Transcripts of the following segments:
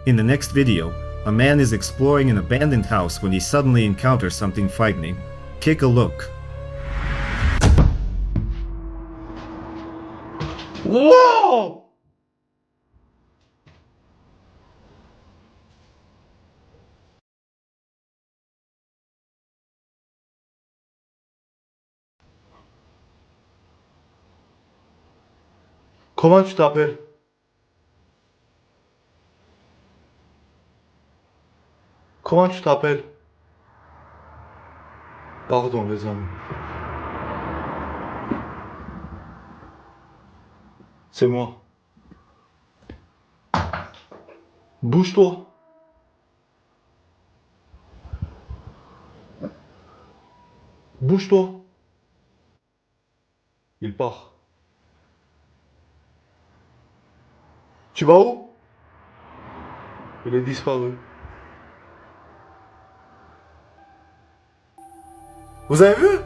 In the next video, a man is exploring an abandoned house when he suddenly encounters something frightening. Take a look. Wow! Comment tu t'appelles? Comment tu t'appelles? Pardon les amis. C'est moi. Bouge-toi. Bouge-toi. Il part. Tu vas où? Il est disparu. Vous avez vu?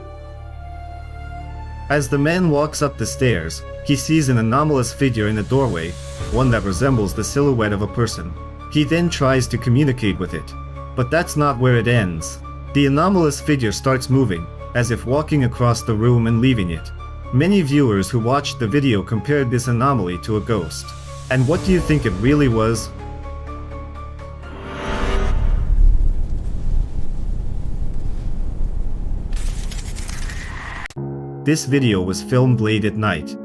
As the man walks up the stairs, he sees an anomalous figure in a doorway, one that resembles the silhouette of a person. He then tries to communicate with it. But that's not where it ends. The anomalous figure starts moving, as if walking across the room and leaving it. Many viewers who watched the video compared this anomaly to a ghost. And what do you think it really was? This video was filmed late at night.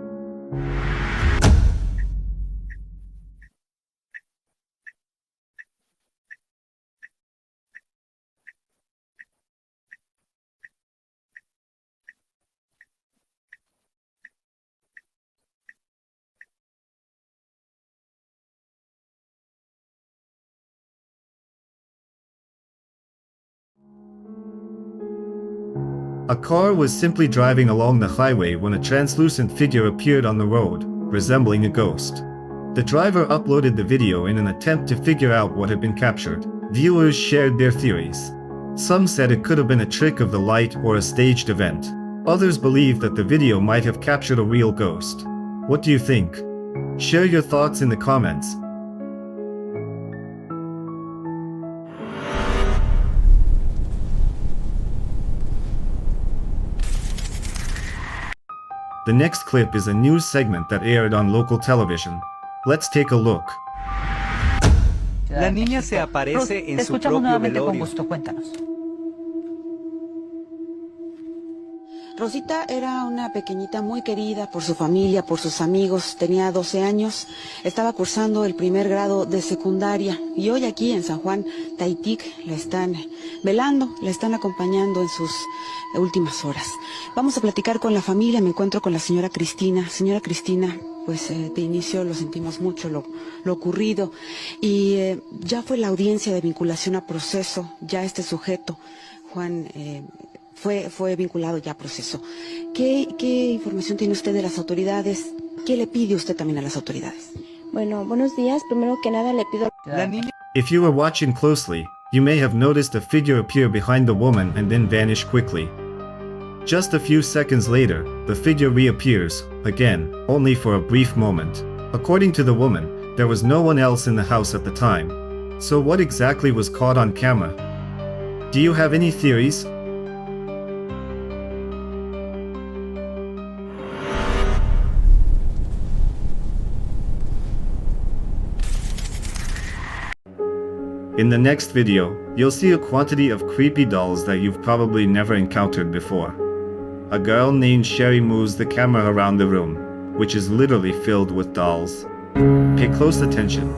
A car was simply driving along the highway when a translucent figure appeared on the road, resembling a ghost. The driver uploaded the video in an attempt to figure out what had been captured. Viewers shared their theories. Some said it could have been a trick of the light or a staged event. Others believed that the video might have captured a real ghost. What do you think? Share your thoughts in the comments. The next clip is a news segment that aired on local television. Let's take a look. La niña se aparece en su propio nuevamente con velorio. gusto, cuéntanos. Rosita era una pequeñita muy querida por su familia, por sus amigos, tenía 12 años, estaba cursando el primer grado de secundaria y hoy aquí en San Juan, Taitic, la están velando, la están acompañando en sus últimas horas. Vamos a platicar con la familia, me encuentro con la señora Cristina. Señora Cristina, pues de inicio lo sentimos mucho, lo ocurrido y ya fue la audiencia de vinculación a proceso, ya este sujeto, Juan, fue vinculado ya a proceso. ¿Qué información tiene usted de las autoridades? ¿Qué le pide usted también a las autoridades? Bueno, buenos días. Primero que nada le pido... La niña If you were watching closely, you may have noticed a figure appear behind the woman and then vanish quickly. Just a few seconds later, the figure reappears, again, only for a brief moment. According to the woman, there was no one else in the house at the time. So what exactly was caught on camera? Do you have any theories? In the next video, you'll see a quantity of creepy dolls that you've probably never encountered before. A girl named Sherry moves the camera around the room, which is literally filled with dolls. Pay close attention.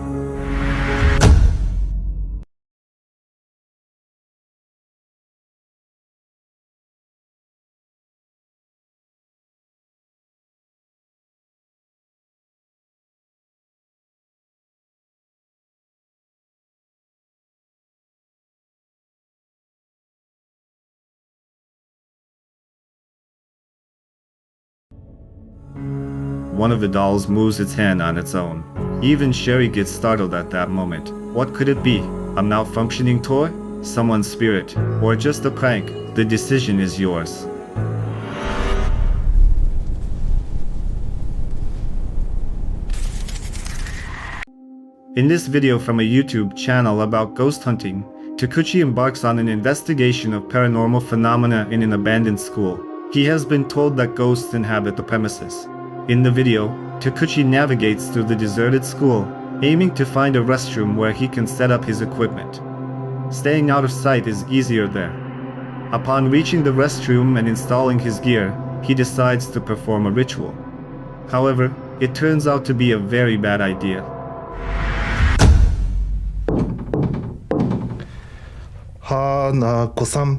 One of the dolls moves its hand on its own. Even Sherry gets startled at that moment. What could it be? A malfunctioning toy? Someone's spirit? Or just a prank? The decision is yours. In this video from a YouTube channel about ghost hunting, Takuchi embarks on an investigation of paranormal phenomena in an abandoned school. He has been told that ghosts inhabit the premises. In the video, Takuchi navigates through the deserted school, aiming to find a restroom where he can set up his equipment. Staying out of sight is easier there. Upon reaching the restroom and installing his gear, he decides to perform a ritual. However, it turns out to be a very bad idea. Hanako-san,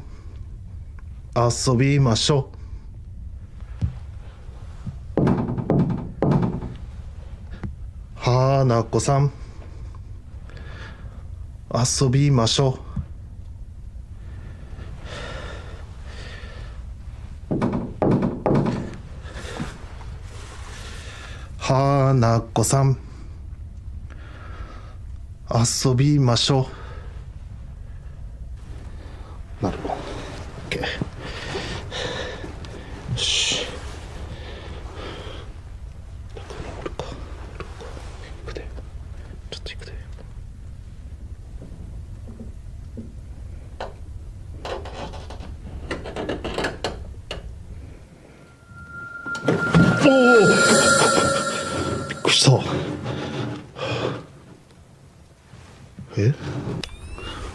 遊びましょう。Hanako-san, 遊びましょう。Hanako-san, 遊びましょう。なるほど。OK。よし。乗るか。行くで。ちょっと行くで。おお。びっくりした。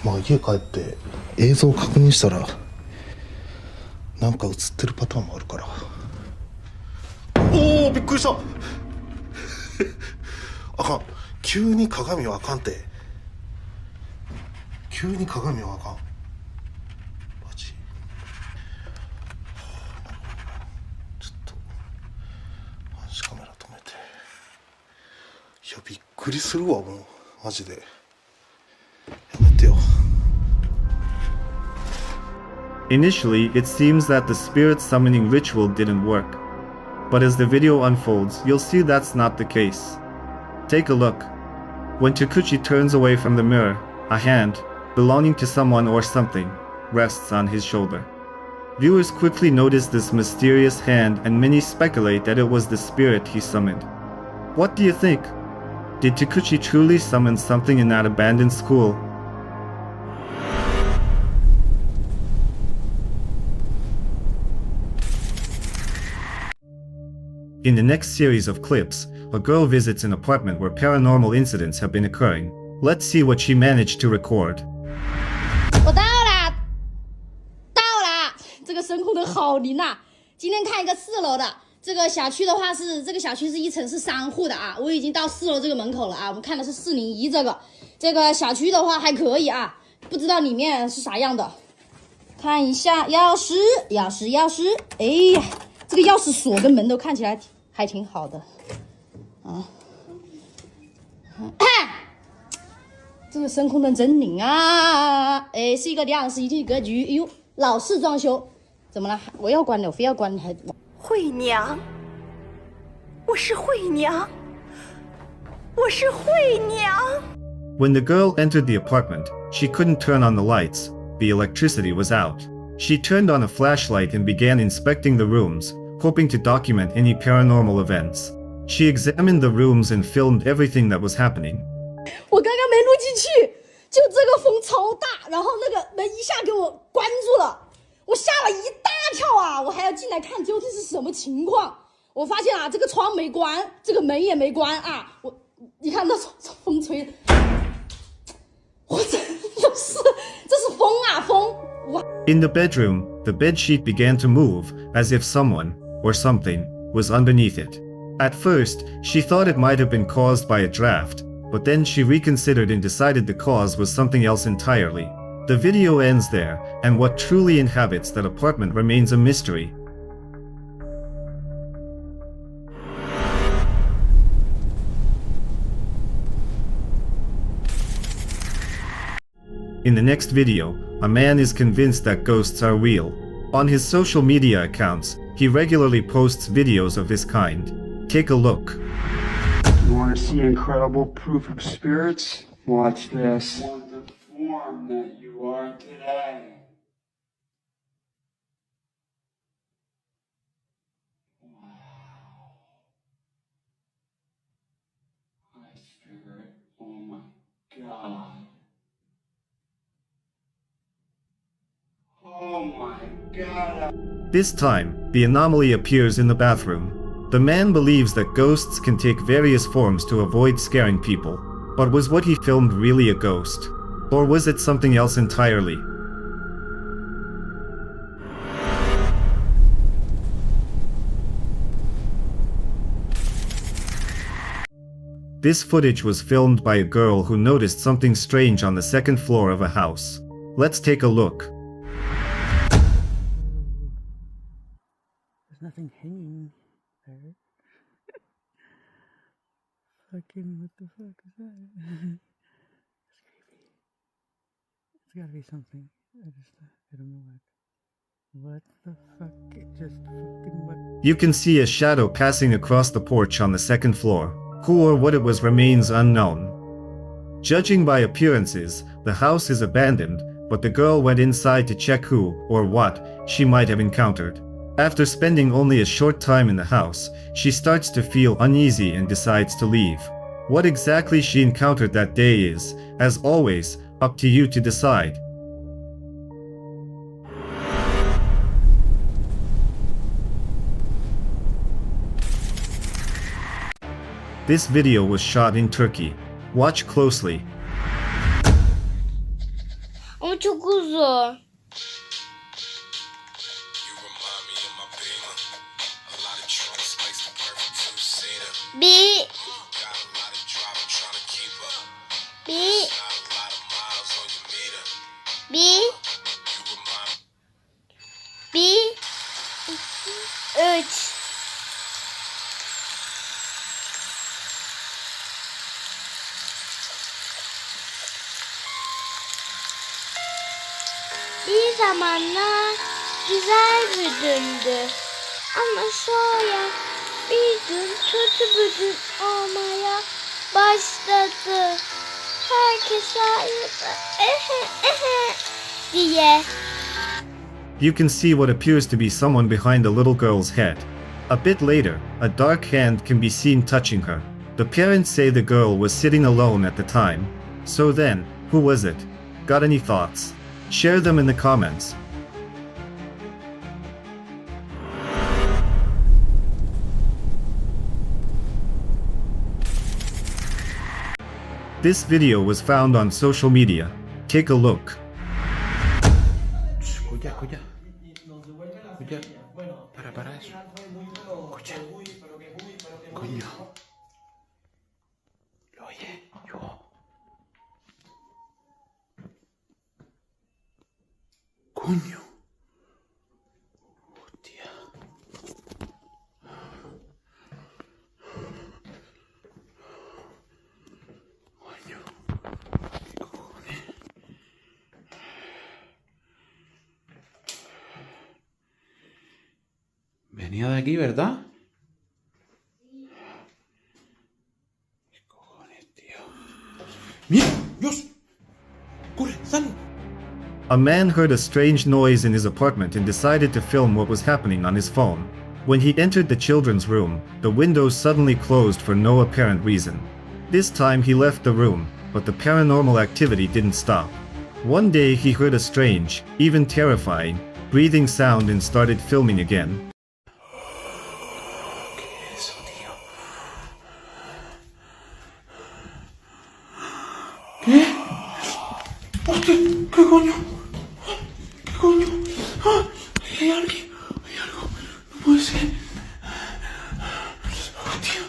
まあ家帰って映像を確認したらなんか映ってるパターンもあるから。おお、びっくりした。あかん、急に鏡はあかんて。急に鏡はあかん。マジ。ちょっと監視カメラ止めて。いや、びっくりするわ、もうマジで。やめてよ。Initially, it seems that the spirit summoning ritual didn't work. But as the video unfolds, you'll see that's not the case. Take a look. When Takuchi turns away from the mirror, a hand, belonging to someone or something, rests on his shoulder. Viewers quickly notice this mysterious hand and many speculate that it was the spirit he summoned. What do you think? Did Takuchi truly summon something in that abandoned school? In the next series of clips, a girl visits an apartment where paranormal incidents have been occurring. Let's see what she managed to record. 我到了，这个声控灯好灵呐！今天看一个4楼的，这个小区的话是这个小区是1层是3户的啊，我已经到4楼这个门口了啊，我们看的是401这个小区的话还可以啊，不知道里面是啥样的，看一下钥匙，哎呀，这个钥匙锁跟门都看起来还挺好的啊。这个声控灯真灵啊！哎，是一个2室1厅格局，哎呦，老式装修，怎么了？我要关了，我非要关还？惠娘，我是惠娘，我是惠娘。 When the girl entered the apartment, she couldn't turn on the lights. The electricity was out. She turned on a flashlight and began inspecting the rooms, hoping to document any paranormal events. She examined the rooms and filmed everything that was happening. 我刚刚没录进去，就这个风超大，然后那个门一下给我关住了，我吓了一大跳啊！我还要进来看究竟是什么情况。我发现啊，这个窗没关，这个门也没关啊！你看那风吹的，我真的是，这是风啊风！哇！ In the bedroom, the bedsheet began to move, as if someone, or something, was underneath it. At first, she thought it might have been caused by a draft, but then she reconsidered and decided the cause was something else entirely. The video ends there, and what truly inhabits that apartment remains a mystery. In the next video, a man is convinced that ghosts are real. On his social media accounts, he regularly posts videos of this kind. Take a look. You want to see incredible proof of spirits? Watch this. Want the form that you are today. Wow. My spirit, oh my This time, the anomaly appears in the bathroom. The man believes that ghosts can take various forms to avoid scaring people. But was what he filmed really a ghost? Or was it something else entirely? This footage was filmed by a girl who noticed something strange on the second floor of a house. Let's take a look. There's nothing hanging there. Fucking what the fuck is that? It's creepy. It's gotta be something. I don't know what. What the fuck? It just fucking what? You can see a shadow passing across the porch on the second floor. Who or what it was remains unknown. Judging by appearances, the house is abandoned, but the girl went inside to check who, or what, she might have encountered. After spending only a short time in the house, she starts to feel uneasy and decides to leave. What exactly she encountered that day is, as always, up to you to decide. This video was shot in Turkey. Watch closely. Ama çok uzun. Bir. Üç. Bir zamanlar güzel bir gündü. Ama sonra bir gün kötü bir gün olmaya başladı. Herkes diye. You can see what appears to be someone behind the little girl's head. A bit later, a dark hand can be seen touching her. The parents say the girl was sitting alone at the time. So then, who was it? Got any thoughts? Share them in the comments. This video was found on social media. Take a look. Escucha. Para eso. Escucha. Coño. ¿Lo oye? Yo. Coño. Hostia. Coño. ¿Qué cojones? Venía de aquí, ¿verdad? ¿Qué cojones, tío? ¡Mira! ¡Dios! ¡Corre! ¡Sale! A man heard a strange noise in his apartment and decided to film what was happening on his phone. When he entered the children's room, the windows suddenly closed for no apparent reason. This time he left the room, but the paranormal activity didn't stop. One day he heard a strange, even terrifying, breathing sound and started filming again. ¿Qué? ¡Hostia! ¿Qué coño? ¿Qué coño? ¡Ah! Hay alguien. Hay algo. No puede ser. ¡Hostia!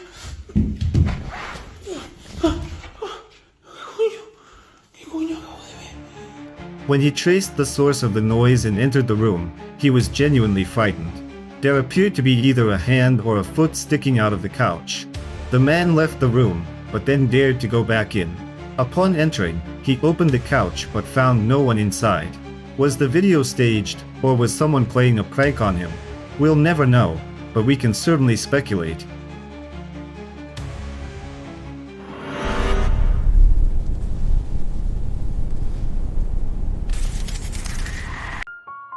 ¿Qué coño acabo de ver? When he traced the source of the noise and entered the room, he was genuinely frightened. There appeared to be either a hand or a foot sticking out of the couch. The man left the room, but then dared to go back in. Upon entering, he opened the couch but found no one inside. Was the video staged, or was someone playing a prank on him? We'll never know, but we can certainly speculate.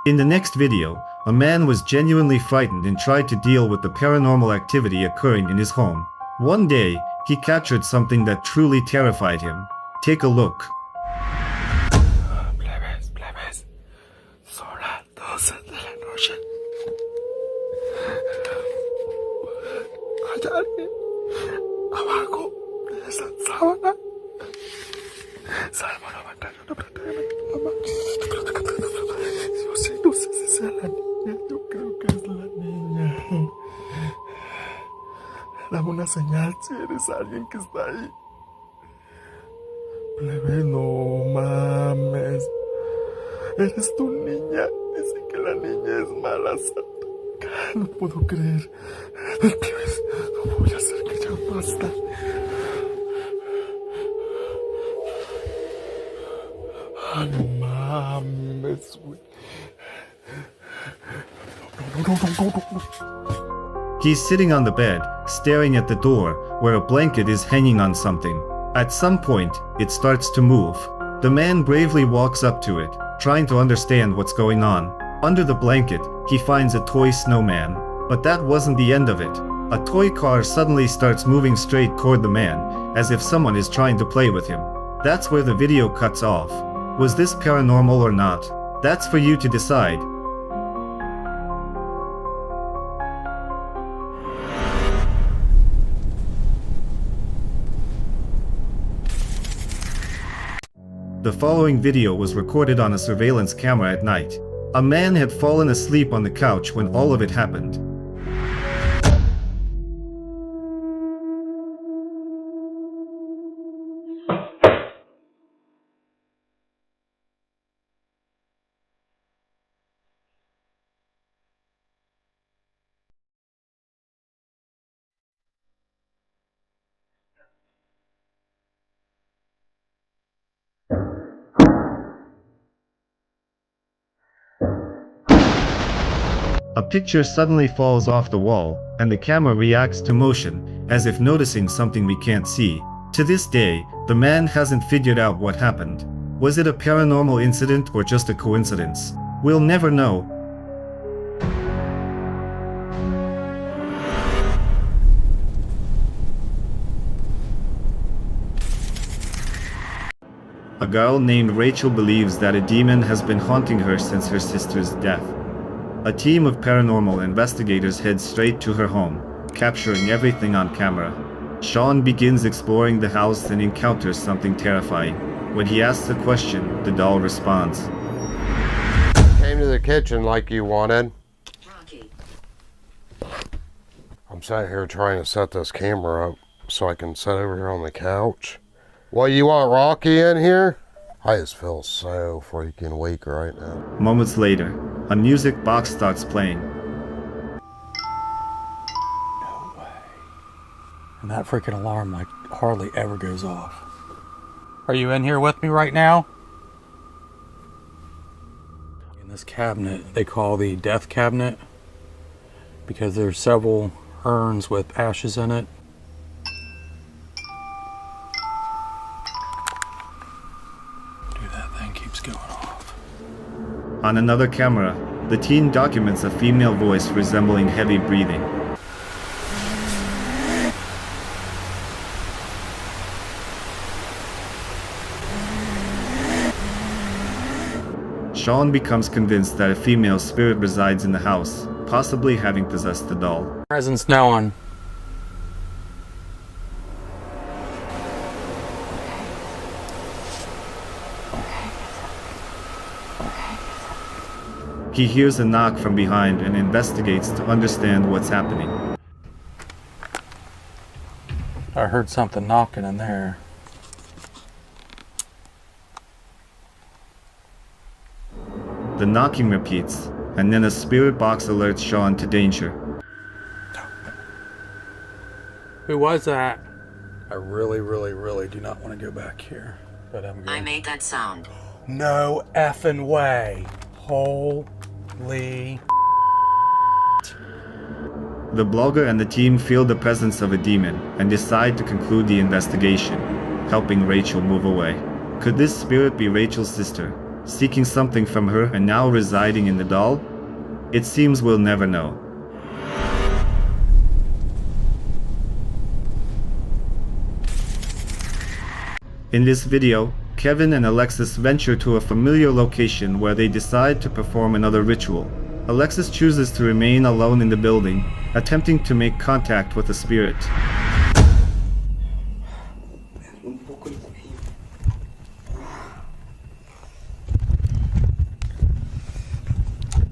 In the next video, a man was genuinely frightened and tried to deal with the paranormal activity occurring in his home. One day, he captured something that truly terrified him. Take a look. Plebes. Son las 12 de la noche. noche. Hay alguien abajo de esa sábana. Salmo 91, yo sí, no sé si sea la niña, yo creo que es la niña. Dame una señal si eres alguien que está ahí. Plebe, no mames. Eres tu niña. Dicen que la niña es mala, santa. No puedo creer. Plebes, no voy a hacer que ya basta. Ay, no mames, güey. No. He's sitting on the bed, staring at the door, where a blanket is hanging on something. At some point, it starts to move. The man bravely walks up to it, trying to understand what's going on. Under the blanket, he finds a toy snowman. But that wasn't the end of it. A toy car suddenly starts moving straight toward the man, as if someone is trying to play with him. That's where the video cuts off. Was this paranormal or not? That's for you to decide. The following video was recorded on a surveillance camera at night. A man had fallen asleep on the couch when all of it happened. A picture suddenly falls off the wall, and the camera reacts to motion, as if noticing something we can't see. To this day, the man hasn't figured out what happened. Was it a paranormal incident or just a coincidence? We'll never know. A girl named Rachel believes that a demon has been haunting her since her sister's death. A team of paranormal investigators heads straight to her home, capturing everything on camera. Sean begins exploring the house and encounters something terrifying. When he asks a question, the doll responds. Came to the kitchen like you wanted. I'm sat here trying to set this camera up so I can sit over here on the couch. What, you want Rocky in here? I just feel so freaking weak right now. Moments later, a music box starts playing. No way. And that freaking alarm like hardly ever goes off. Are you in here with me right now? In this cabinet, they call the death cabinet because there's several urns with ashes in it. On another camera, the teen documents a female voice resembling heavy breathing. Sean becomes convinced that a female spirit resides in the house, possibly having possessed the doll. Presence known. He hears a knock from behind and investigates to understand what's happening. I heard something knocking in there. The knocking repeats, and then a spirit box alerts Sean to danger. Who was that? I really do not want to go back here, but I'm going. I made that sound. No effing way. Holy. The blogger and the team feel the presence of a demon and decide to conclude the investigation, helping Rachel move away. Could this spirit be Rachel's sister, seeking something from her and now residing in the doll? It seems we'll never know. In this video, Kevin and Alexis venture to a familiar location where they decide to perform another ritual. Alexis chooses to remain alone in the building, attempting to make contact with the spirit.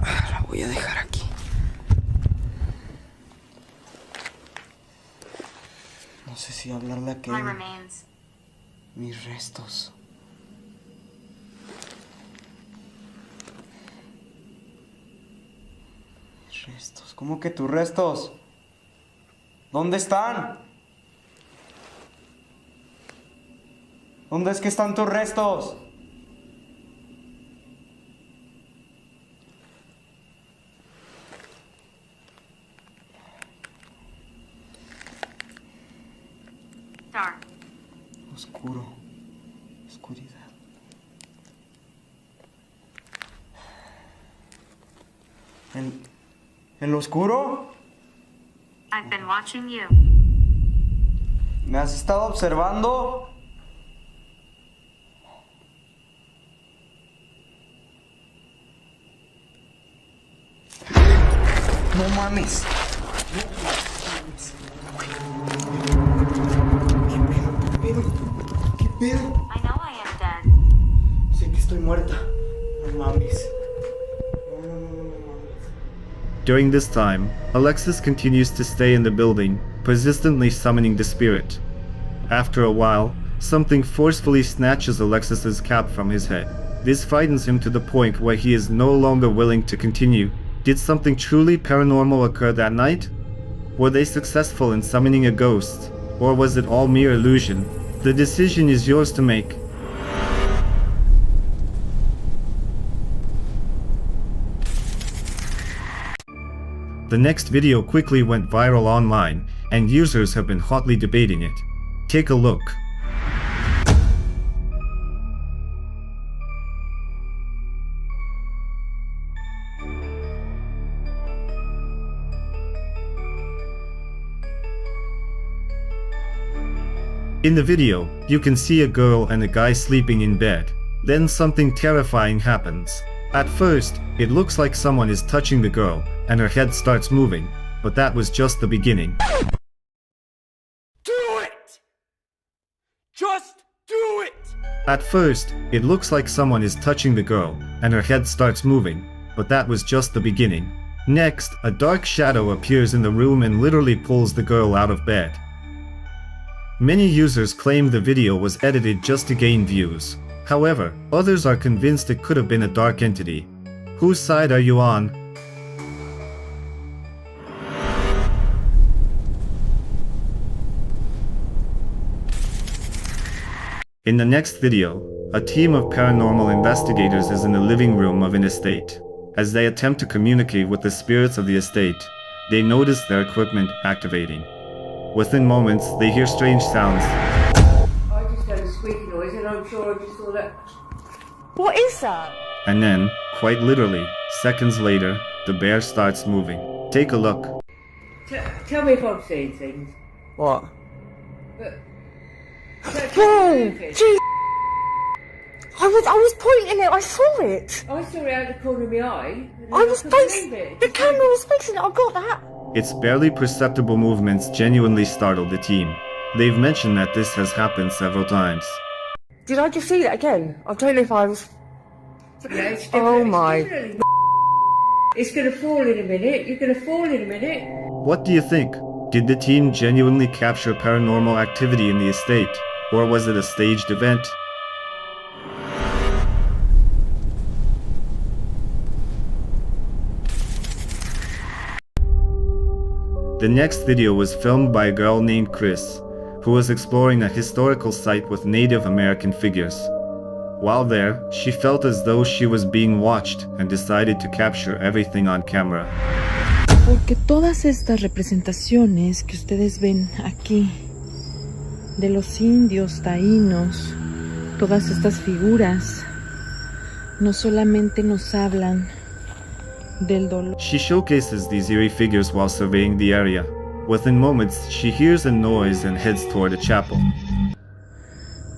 La voy a dejar aquí. No sé si hablarle a aquel. Mis restos. Mis restos. ¿Cómo que tus restos? ¿Dónde están? ¿Dónde es que están tus restos? Oscuro. Oscuridad. ¿En lo oscuro? I've been watching you. ¿Me has estado observando? No mames. ¿Qué pedo? I know I am dead. Sé que estoy muerta. No mames. During this time, Alexis continues to stay in the building, persistently summoning the spirit. After a while, something forcefully snatches Alexis's cap from his head. This frightens him to the point where he is no longer willing to continue. Did something truly paranormal occur that night? Were they successful in summoning a ghost, or was it all mere illusion? The decision is yours to make. The next video quickly went viral online, and users have been hotly debating it. Take a look. In the video, you can see a girl and a guy sleeping in bed. Then something terrifying happens. At first, it looks like someone is touching the girl, and her head starts moving, but that was just the beginning. Do it! Just do it! At first, it looks like someone is touching the girl, and her head starts moving, but that was just the beginning. Next, a dark shadow appears in the room and literally pulls the girl out of bed. Many users claim the video was edited just to gain views. However, others are convinced it could have been a dark entity. Whose side are you on? In the next video, a team of paranormal investigators is in the living room of an estate. As they attempt to communicate with the spirits of the estate, they notice their equipment activating. Within moments, they hear strange sounds. I just heard a squeaky noise and I'm sure I just saw that. What is that? And then, quite literally, seconds later, the bear starts moving. Take a look. Tell me if I'm seeing things. What? Whoa! Gee, I was pointing it. I saw it. I saw it out the corner of my eye. I was facing it. The camera was facing it. I got that. Its barely perceptible movements genuinely startled the team. They've mentioned that this has happened several times. Did I just see that again? I don't know if I was. Yeah, oh my. It's gonna fall in a minute. You're gonna fall in a minute. What do you think? Did the team genuinely capture paranormal activity in the estate? Or was it a staged event? The next video was filmed by a girl named Chris, who was exploring a historical site with Native American figures. While there, she felt as though she was being watched and decided to capture everything on camera. Porque todas estas representaciones que ustedes ven aquí, de los indios, taínos, todas estas figuras, no solamente nos hablan del dolor. She showcases these eerie figures while surveying the area. Within moments, she hears a noise and heads toward a chapel.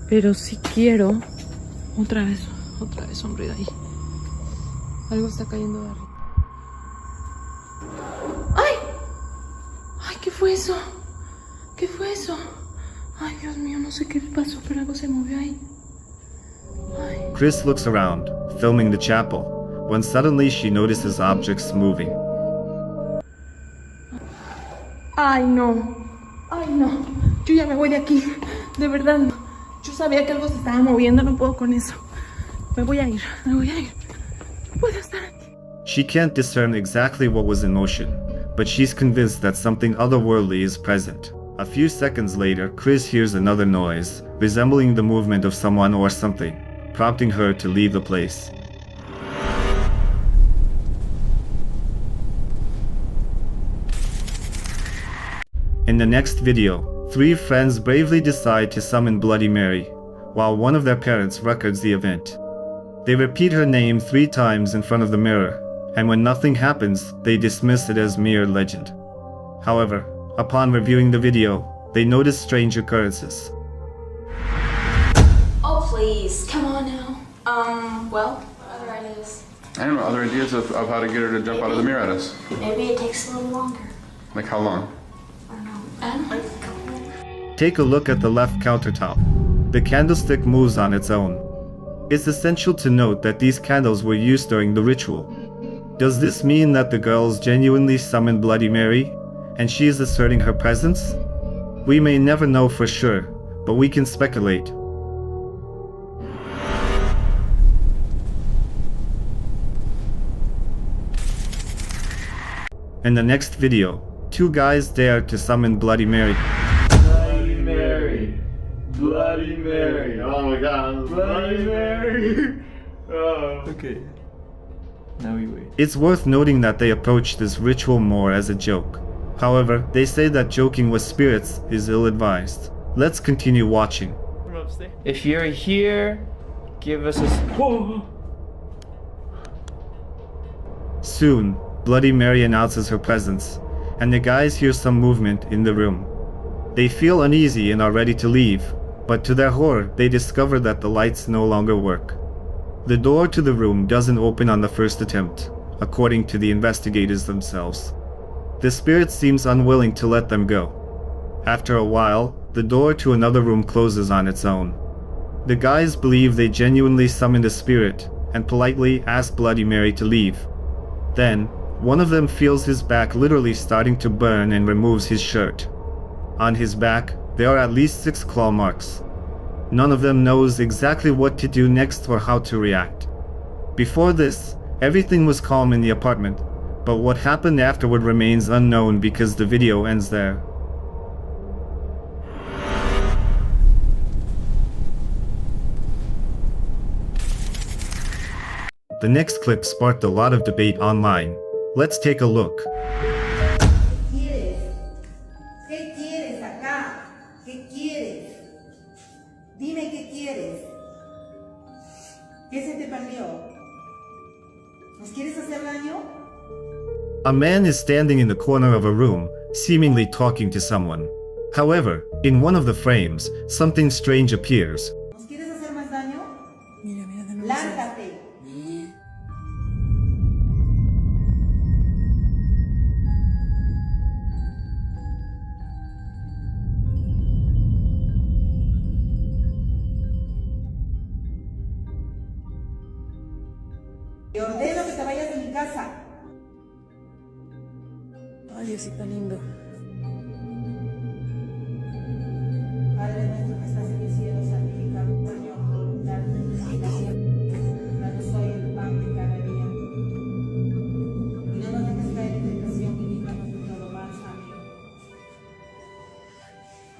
Pero si quiero... Otra vez, hombre, de ahí. Algo está cayendo de arriba. ¿qué fue eso? ¿Qué fue eso? Ay, Dios mío, no sé qué pasó, pero algo se movió ahí. Ay. Chris looks around, filming the chapel, when suddenly she notices objects moving. Ay, no. Ay, no. Yo ya me voy de aquí. De verdad. Yo sabía que algo se estaba moviendo, no puedo con eso. Me voy a ir. No puedo estar aquí. She can't discern exactly what was in motion, but she's convinced that something otherworldly is present. A few seconds later, Chris hears another noise, resembling the movement of someone or something, prompting her to leave the place. In the next video, 3 friends bravely decide to summon Bloody Mary, while one of their parents records the event. They repeat her name 3 times in front of the mirror, and when nothing happens, they dismiss it as mere legend. However, upon reviewing the video, they notice strange occurrences. Oh, please, come on now. Well, what other ideas? I don't know, other ideas of how to get her to jump out of the mirror at us. Maybe it takes a little longer. Like how long? I don't know. Take a look at the left countertop. The candlestick moves on its own. It's essential to note that these candles were used during the ritual. Does this mean that the girls genuinely summoned Bloody Mary, and she is asserting her presence? We may never know for sure, but we can speculate. In the next video, 2 guys dare to summon Bloody Mary. Bloody Mary. Bloody Mary. Oh my god. Bloody Mary. Oh. Okay. Now we wait. It's worth noting that they approach this ritual more as a joke. However, they say that joking with spirits is ill-advised. Let's continue watching. If you're here, give us a... Whoa. Soon, Bloody Mary announces her presence, and the guys hear some movement in the room. They feel uneasy and are ready to leave, but to their horror, they discover that the lights no longer work. The door to the room doesn't open on the first attempt, according to the investigators themselves. The spirit seems unwilling to let them go. After a while, the door to another room closes on its own. The guys believe they genuinely summoned a spirit and politely ask Bloody Mary to leave. Then, one of them feels his back literally starting to burn and removes his shirt. On his back, there are at least 6 claw marks. None of them knows exactly what to do next or how to react. Before this, everything was calm in the apartment, but what happened afterward remains unknown because the video ends there. The next clip sparked a lot of debate online. Let's take a look. ¿Qué quieres acá? ¿Qué quieres? Dime qué quieres. ¿Qué se te perdió? ¿Nos quieres hacer daño? A man is standing in the corner of a room, seemingly talking to someone. However, in one of the frames, something strange appears. ¿Nos quieres hacer más daño? Lárgate. Te ordeno que te vayas de mi casa. Ay, Diosito lindo. Padre nuestro que estás en el cielo, santificado Señor, tu voluntad, danos hoy el pan de cada día. Y no nos dejes caer en tentación y líbranos de todo mal. Amén.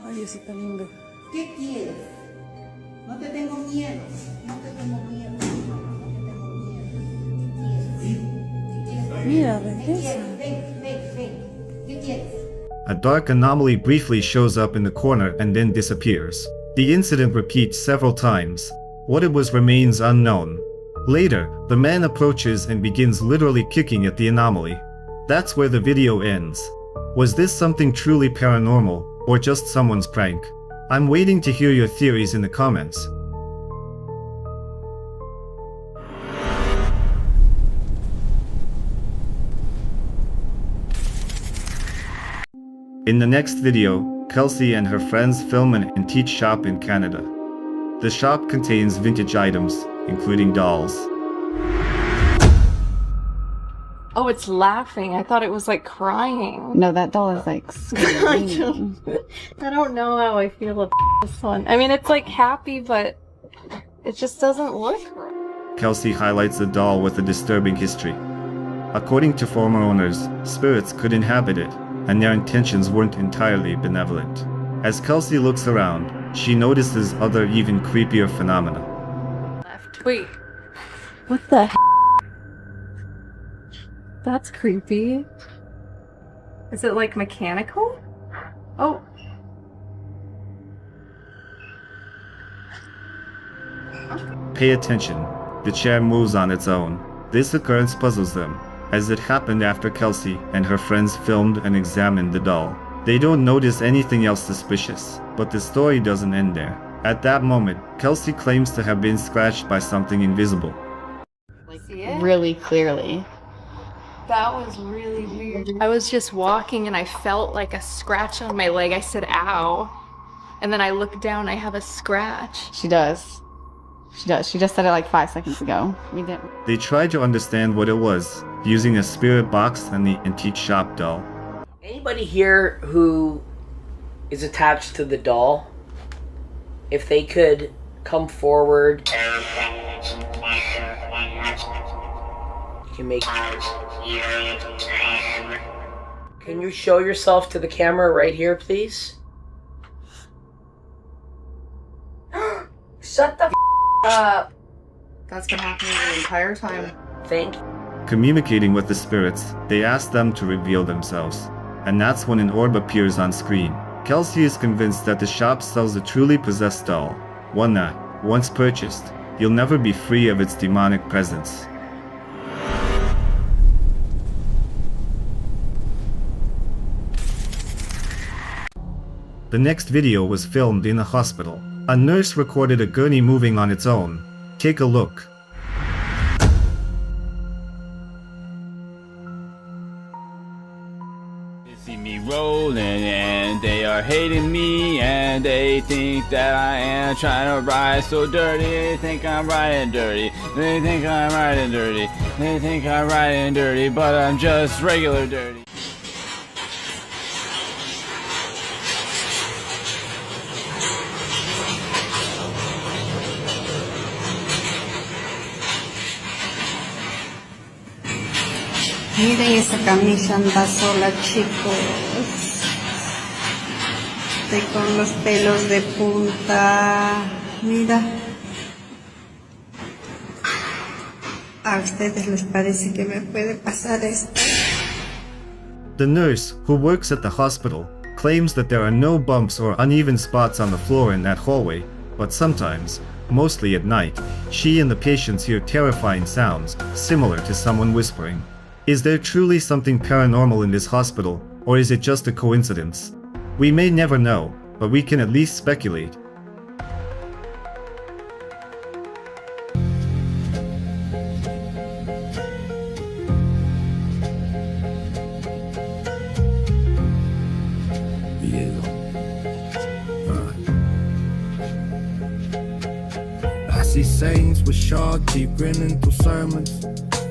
Ay, Diosito lindo. ¿Qué quieres? No te tengo miedo, no te tengo miedo. Mira, regresa. ¿Qué quieres? A dark anomaly briefly shows up in the corner and then disappears. The incident repeats several times. What it was remains unknown. Later, the man approaches and begins literally kicking at the anomaly. That's where the video ends. Was this something truly paranormal, or just someone's prank? I'm waiting to hear your theories in the comments. In the next video, Kelsey and her friends film an antique shop in Canada. The shop contains vintage items, including dolls. Oh, it's laughing. I thought it was like crying. No, that doll is like screaming. I don't know how I feel about this one. I mean, it's like happy, but it just doesn't look right. Kelsey highlights the doll with a disturbing history. According to former owners, spirits could inhabit it, and their intentions weren't entirely benevolent. As Kelsey looks around, she notices other even creepier phenomena. Wait, what the heck? That's creepy. Is it like mechanical? Oh. Pay attention. The chair moves on its own. This occurrence puzzles them, as it happened after Kelsey and her friends filmed and examined the doll. They don't notice anything else suspicious, but the story doesn't end there. At that moment, Kelsey claims to have been scratched by something invisible. See it? Really clearly. That was really weird. I was just walking and I felt like a scratch on my leg. I said, ow. And then I looked down, I have a scratch. She does. She does. She just said it like 5 seconds ago. We didn't. They tried to understand what it was, using a spirit box and the antique shop doll. Anybody here who is attached to the doll, if they could come forward, you make. Can you show yourself to the camera right here, please? Shut the up. That's been happening the entire time. Thank you. Communicating with the spirits, they ask them to reveal themselves. And that's when an orb appears on screen. Kelsey is convinced that the shop sells a truly possessed doll, one that, once purchased, you'll never be free of its demonic presence. The next video was filmed in a hospital. A nurse recorded a gurney moving on its own. Take a look. They see me rolling and they are hating me, and they think that I am trying to ride so dirty. They think I'm riding dirty. They think I'm riding dirty. They think I'm riding dirty, but I'm just regular dirty. Miren esa camisa anda sola, chicos. Estoy con los pelos de punta. Mira. ¿A ustedes les parece que me puede pasar esto? The nurse, who works at the hospital, claims that there are no bumps or uneven spots on the floor in that hallway, but sometimes, mostly at night, she and the patients hear terrifying sounds, similar to someone whispering. Is there truly something paranormal in this hospital, or is it just a coincidence? We may never know, but we can at least speculate. I see saints with shark teeth grinning through sermons.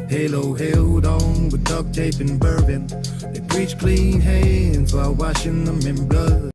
Halo held on with duct tape and bourbon. They preach clean hands while washing them in blood.